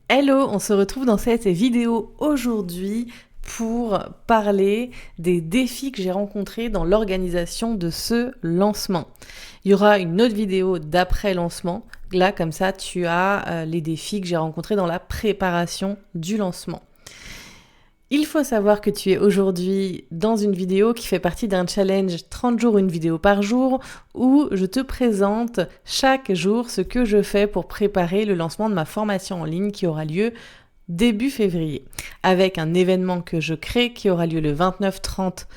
Hello, on se retrouve dans cette vidéo aujourd'hui pour parler des défis que j'ai rencontrés dans l'organisation de ce lancement. Il y aura une autre vidéo d'après lancement. Là, comme ça, tu as les défis que j'ai rencontrés dans la préparation du lancement. Il faut savoir que tu es aujourd'hui dans une vidéo qui fait partie d'un challenge 30 jours, une vidéo par jour, où je te présente chaque jour ce que je fais pour préparer le lancement de ma formation en ligne qui aura lieu début février, avec un événement que je crée qui aura lieu le 29, 30,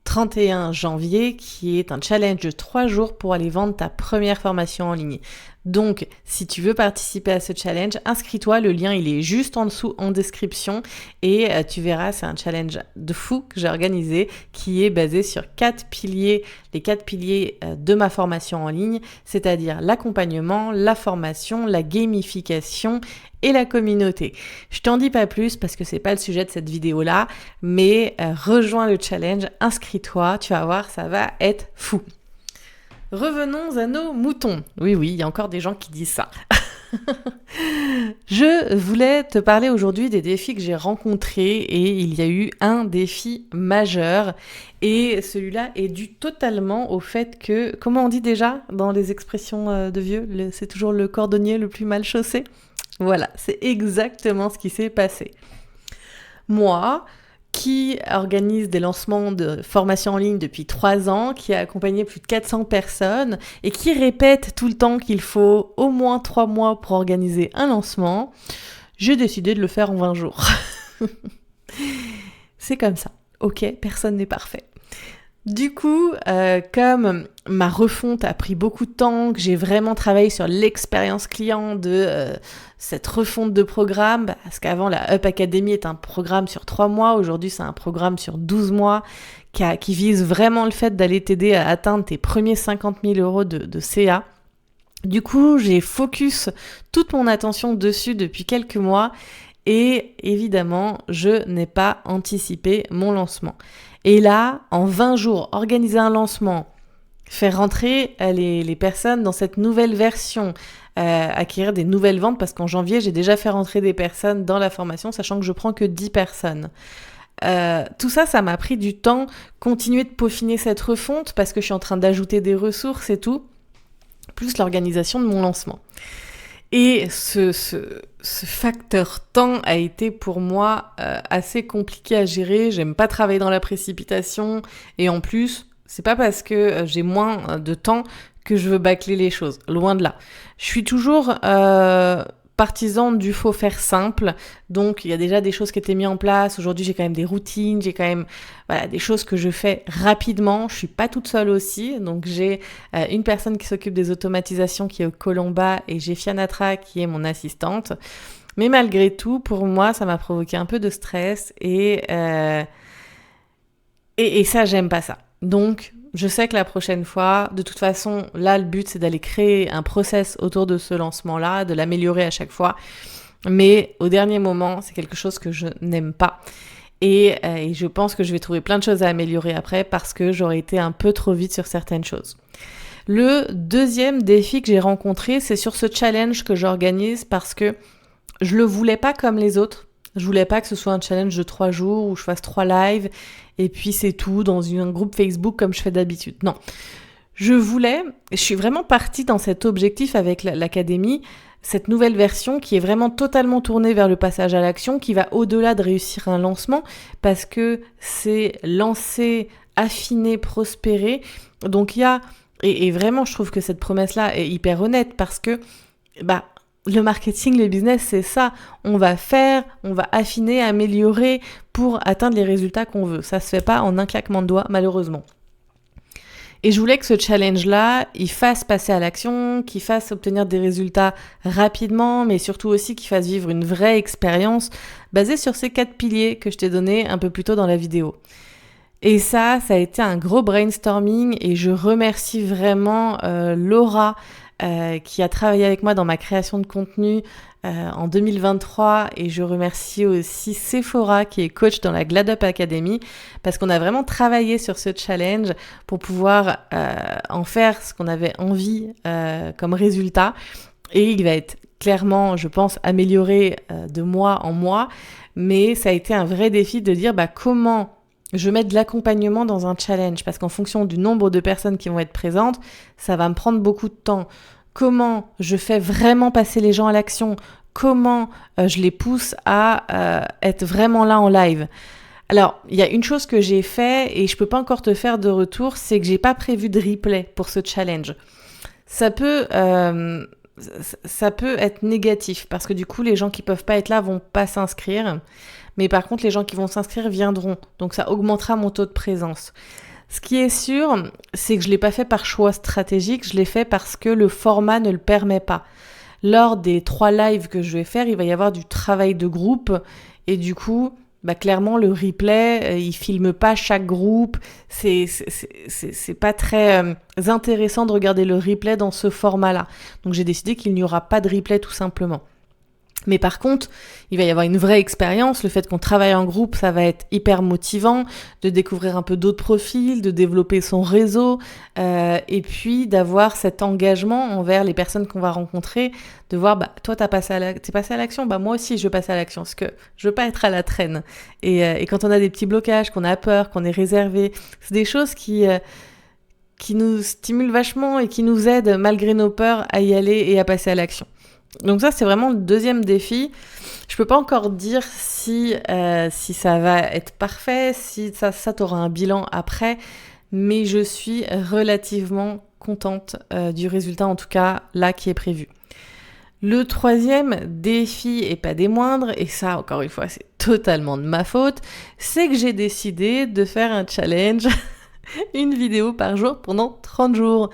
31 janvier, qui est un challenge de 3 jours pour aller vendre ta première formation en ligne. Donc, si tu veux participer à ce challenge, inscris-toi, le lien il est juste en dessous en description et tu verras, c'est un challenge de fou que j'ai organisé qui est basé sur les 4 piliers de ma formation en ligne, c'est-à-dire l'accompagnement, la formation, la gamification et la communauté. Je t'en dis pas plus parce que c'est pas le sujet de cette vidéo-là, mais rejoins le challenge, inscris-toi, tu vas voir, ça va être fou. Revenons à nos moutons. Oui, il y a encore des gens qui disent ça. Je voulais te parler aujourd'hui des défis que j'ai rencontrés et il y a eu un défi majeur et celui-là est dû totalement au fait que, comment on dit déjà dans les expressions de vieux, c'est toujours le cordonnier le plus mal chaussé. Voilà, c'est exactement ce qui s'est passé. Moi, qui organise des lancements de formation en ligne depuis 3 ans, qui a accompagné plus de 400 personnes et qui répète tout le temps qu'il faut au moins 3 mois pour organiser un lancement, j'ai décidé de le faire en 20 jours. C'est comme ça. Ok, personne n'est parfait. Du coup, comme ma refonte a pris beaucoup de temps, que j'ai vraiment travaillé sur l'expérience client de cette refonte de programme, parce qu'avant la Up Academy est un programme sur 3 mois, aujourd'hui c'est un programme sur 12 mois qui vise vraiment le fait d'aller t'aider à atteindre tes premiers 50 000 euros de CA. Du coup, j'ai focus toute mon attention dessus depuis quelques mois et évidemment, je n'ai pas anticipé mon lancement. Et là, en 20 jours, organiser un lancement, faire rentrer les personnes dans cette nouvelle version, acquérir des nouvelles ventes, parce qu'en janvier, j'ai déjà fait rentrer des personnes dans la formation, sachant que je prends que 10 personnes. Tout ça, ça m'a pris du temps, continuer de peaufiner cette refonte, parce que je suis en train d'ajouter des ressources et tout, plus l'organisation de mon lancement. Et ce facteur temps a été pour moi assez compliqué à gérer. J'aime pas travailler dans la précipitation. Et en plus, c'est pas parce que j'ai moins de temps que je veux bâcler les choses. Loin de là. Je suis toujours partisan du faut faire simple. Donc, il y a déjà des choses qui étaient mises en place. Aujourd'hui, j'ai quand même des routines. J'ai quand même des choses que je fais rapidement. Je suis pas toute seule aussi. Donc, j'ai une personne qui s'occupe des automatisations qui est au Colomba et j'ai Fianatra qui est mon assistante. Mais malgré tout, pour moi, ça m'a provoqué un peu de stress et ça, j'aime pas ça. Donc, je sais que la prochaine fois, de toute façon, là, le but, c'est d'aller créer un process autour de ce lancement-là, de l'améliorer à chaque fois. Mais au dernier moment, c'est quelque chose que je n'aime pas. Et je pense que je vais trouver plein de choses à améliorer après parce que j'aurais été un peu trop vite sur certaines choses. Le deuxième défi que j'ai rencontré, c'est sur ce challenge que j'organise parce que je le voulais pas comme les autres. Je voulais pas que ce soit un challenge de 3 jours où je fasse 3 lives et puis c'est tout dans un groupe Facebook comme je fais d'habitude. Non. Je suis vraiment partie dans cet objectif avec l'académie, cette nouvelle version qui est vraiment totalement tournée vers le passage à l'action, qui va au-delà de réussir un lancement parce que c'est lancer, affiner, prospérer. Donc il y a, et vraiment je trouve que cette promesse-là est hyper honnête parce que, le marketing, le business, c'est ça. On va affiner, améliorer pour atteindre les résultats qu'on veut. Ça se fait pas en un claquement de doigts, malheureusement. Et je voulais que ce challenge-là, il fasse passer à l'action, qu'il fasse obtenir des résultats rapidement, mais surtout aussi qu'il fasse vivre une vraie expérience basée sur ces 4 piliers que je t'ai donnés un peu plus tôt dans la vidéo. Et ça a été un gros brainstorming et je remercie vraiment Laura, qui a travaillé avec moi dans ma création de contenu en 2023 et je remercie aussi Sephora qui est coach dans la GladUp Academy parce qu'on a vraiment travaillé sur ce challenge pour pouvoir en faire ce qu'on avait envie comme résultat et il va être clairement, je pense, amélioré de mois en mois, mais ça a été un vrai défi de dire comment je mets de l'accompagnement dans un challenge, parce qu'en fonction du nombre de personnes qui vont être présentes, ça va me prendre beaucoup de temps. Comment je fais vraiment passer les gens à l'action? Comment je les pousse à être vraiment là en live? Alors, il y a une chose que j'ai fait et je peux pas encore te faire de retour, c'est que j'ai pas prévu de replay pour ce challenge. Ça peut être négatif parce que du coup, les gens qui peuvent pas être là vont pas s'inscrire. Mais par contre, les gens qui vont s'inscrire viendront. Donc, ça augmentera mon taux de présence. Ce qui est sûr, c'est que je l'ai pas fait par choix stratégique, je l'ai fait parce que le format ne le permet pas. Lors des 3 lives que je vais faire, il va y avoir du travail de groupe et du coup, clairement, le replay, il filme pas chaque groupe. C'est pas très intéressant de regarder le replay dans ce format-là. Donc, j'ai décidé qu'il n'y aura pas de replay tout simplement. Mais par contre, il va y avoir une vraie expérience. Le fait qu'on travaille en groupe, ça va être hyper motivant de découvrir un peu d'autres profils, de développer son réseau et puis d'avoir cet engagement envers les personnes qu'on va rencontrer, de voir, toi, t'es passé à l'action, moi aussi, je veux passer à l'action parce que je veux pas être à la traîne. Et quand on a des petits blocages, qu'on a peur, qu'on est réservé, c'est des choses qui nous stimulent vachement et qui nous aident, malgré nos peurs, à y aller et à passer à l'action. Donc ça, c'est vraiment le deuxième défi. Je peux pas encore dire si ça va être parfait, si ça t'aura un bilan après, mais je suis relativement contente du résultat, en tout cas là qui est prévu. Le troisième défi, et pas des moindres, et ça encore une fois c'est totalement de ma faute, c'est que j'ai décidé de faire un challenge, une vidéo par jour pendant 30 jours.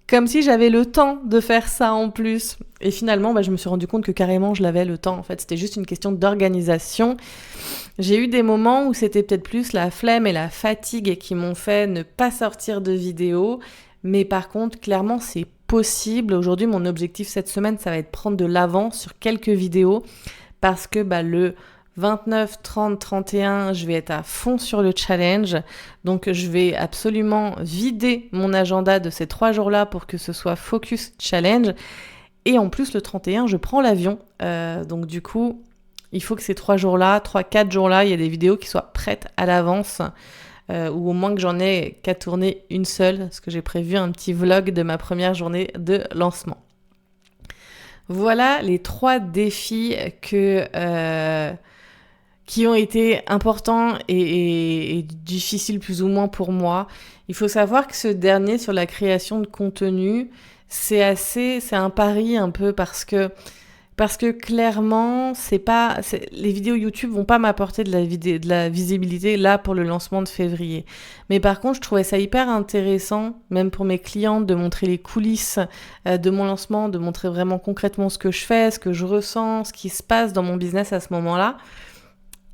Comme si j'avais le temps de faire ça en plus. Et finalement, je me suis rendu compte que carrément, je l'avais le temps. En fait, c'était juste une question d'organisation. J'ai eu des moments où c'était peut-être plus la flemme et la fatigue qui m'ont fait ne pas sortir de vidéo. Mais par contre, clairement, c'est possible. Aujourd'hui, mon objectif cette semaine, ça va être prendre de l'avance sur quelques vidéos. Parce que le 29, 30, 31, je vais être à fond sur le challenge. Donc, je vais absolument vider mon agenda de ces 3 jours-là pour que ce soit focus challenge. Et en plus, le 31, je prends l'avion. Donc, du coup, il faut que ces 4 jours-là, il y a des vidéos qui soient prêtes à l'avance. Ou au moins que j'en ai qu'à tourner une seule. Parce que j'ai prévu un petit vlog de ma première journée de lancement. Voilà les 3 défis qui ont été importants et difficiles plus ou moins pour moi. Il faut savoir que ce dernier sur la création de contenu, c'est un pari un peu parce que clairement, les vidéos YouTube vont pas m'apporter de la visibilité là pour le lancement de février. Mais par contre, je trouvais ça hyper intéressant, même pour mes clientes, de montrer les coulisses de mon lancement, de montrer vraiment concrètement ce que je fais, ce que je ressens, ce qui se passe dans mon business à ce moment-là.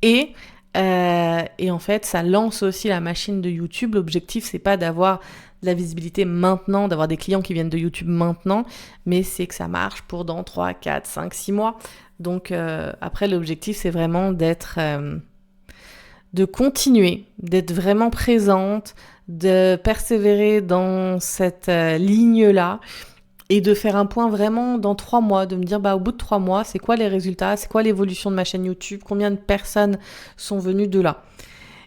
Et en fait, ça lance aussi la machine de YouTube. L'objectif, c'est pas d'avoir de la visibilité maintenant, d'avoir des clients qui viennent de YouTube maintenant, mais c'est que ça marche pour dans 3, 4, 5, 6 mois. Donc après, l'objectif, c'est vraiment de continuer, d'être vraiment présente, de persévérer dans cette ligne-là, et de faire un point vraiment dans 3 mois, de me dire au bout de 3 mois, c'est quoi les résultats, c'est quoi l'évolution de ma chaîne YouTube, combien de personnes sont venues de là.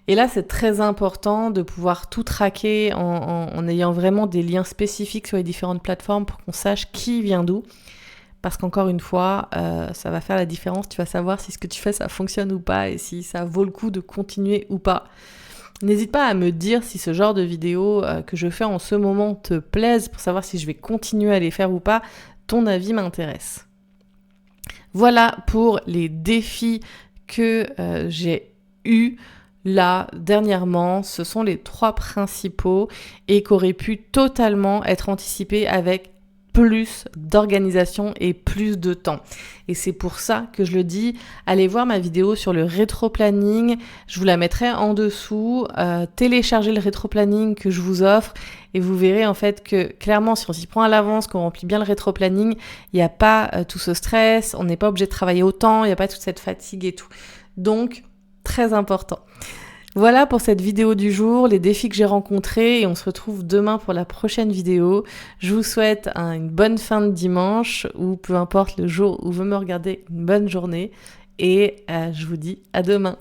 Et là, c'est très important de pouvoir tout traquer en ayant vraiment des liens spécifiques sur les différentes plateformes pour qu'on sache qui vient d'où. Parce qu'encore une fois, ça va faire la différence, tu vas savoir si ce que tu fais, ça fonctionne ou pas et si ça vaut le coup de continuer ou pas. N'hésite pas à me dire si ce genre de vidéos que je fais en ce moment te plaisent pour savoir si je vais continuer à les faire ou pas. Ton avis m'intéresse. Voilà pour les défis que j'ai eus là dernièrement. Ce sont les 3 principaux et qui auraient pu totalement être anticipés avec plus d'organisation et plus de temps. Et c'est pour ça que je le dis, allez voir ma vidéo sur le rétro-planning, je vous la mettrai en dessous, téléchargez le rétro-planning que je vous offre et vous verrez en fait que clairement si on s'y prend à l'avance, qu'on remplit bien le rétro-planning, il n'y a pas tout ce stress, on n'est pas obligé de travailler autant, il n'y a pas toute cette fatigue et tout. Donc, très important. Voilà pour cette vidéo du jour, les défis que j'ai rencontrés et on se retrouve demain pour la prochaine vidéo. Je vous souhaite une bonne fin de dimanche ou peu importe le jour où vous me regardez, une bonne journée et je vous dis à demain.